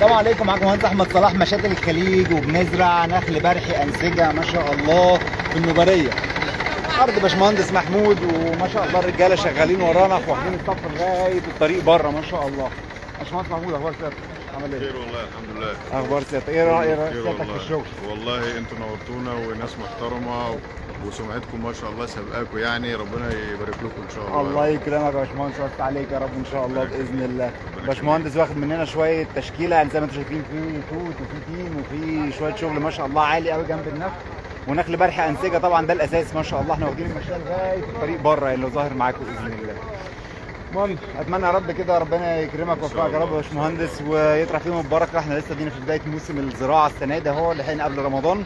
السلام عليكم. معاكم مهندس احمد صلاح مشاتل الخليج، وبنزرع نخل برحي انسجه ما شاء الله في النوبريه. ارض باشمهندس محمود، وما شاء الله الرجاله شغالين ورانا واخدين الصف لغايه الطريق بره ما شاء الله. باشمهندس محمود، اخبار سيادتك؟ عامل ايه؟ خير والله الحمد لله. اخبار سيادتك ايه؟ رايك سيادتك في الشغل؟ والله انتوا نورتونا وناس محترمه وسمعتكم ما شاء الله سابقاكم، يعني ربنا يبارك لكم ان شاء الله. الله يكرمك يا باشمهندس، ويفتح عليك يا رب ان شاء الله باذن الله. باشمهندس واخد مننا شويه تشكيله، يعني زي ما انتم شايفين في توت وفي تين وفي شويه شغل ما شاء الله عالي قوي جنب النخل، ونخل برحي انسجه طبعا ده الاساس ما شاء الله. احنا واخدين المشاه لغايه الطريق بره اللي ظاهر معاكم باذن الله. المهم اتمنى يا رب كده ربنا يكرمك ويوفقك يا رب يا باشمهندس، ويطرح فيهم البركه. احنا لسه دينا في بدايه موسم الزراعه السنه دي اهو، لحقنا قبل رمضان،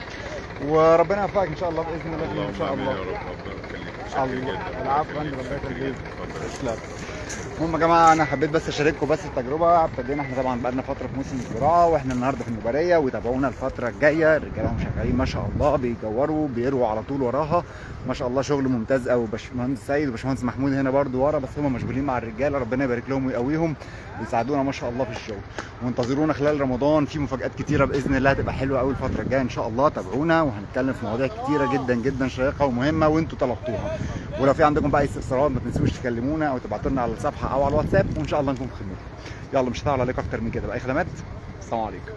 وربنا يوفقك ان شاء الله باذن الله ان شاء الله. يا رب ربنا يخليك. الله العفو، ربنا يخليك. تسلم. المهم يا جماعه، انا حبيت بس اشارككم بس التجربه. ابتدينا احنا طبعا بقالنا فتره في موسم الزراعه، واحنا النهارده في النوبريه، وتابعونا الفتره الجايه. الرجاله هم شغالين ما شاء الله، بيجوروا بيروا على طول وراها ما شاء الله، شغل ممتاز قوي. باشمهندس سيد وباشمهندس محمود هنا برده ورا، بس هم مشغولين مع الرجاله، ربنا يبارك لهم ويقويهم ويساعدونا ما شاء الله في الشغل. وانتظرونا خلال رمضان في مفاجات كتيره باذن الله، هتبقى حلوه قوي الفتره الجايه ان شاء الله. تابعونا وهنتكلم في مواضيع كتيره جدا جدا شيقه ومهمه، وانتوا طلبتوها. ولو في عندكم بقى اي استفسارات ما تنسوش تكلمونا او تبعتوا لنا على الصفحه او على الواتساب، وان شاء الله نكون في خدمتكم. يلا مش هطول عليكم اكتر من كده. باي خدمات، السلام عليكم.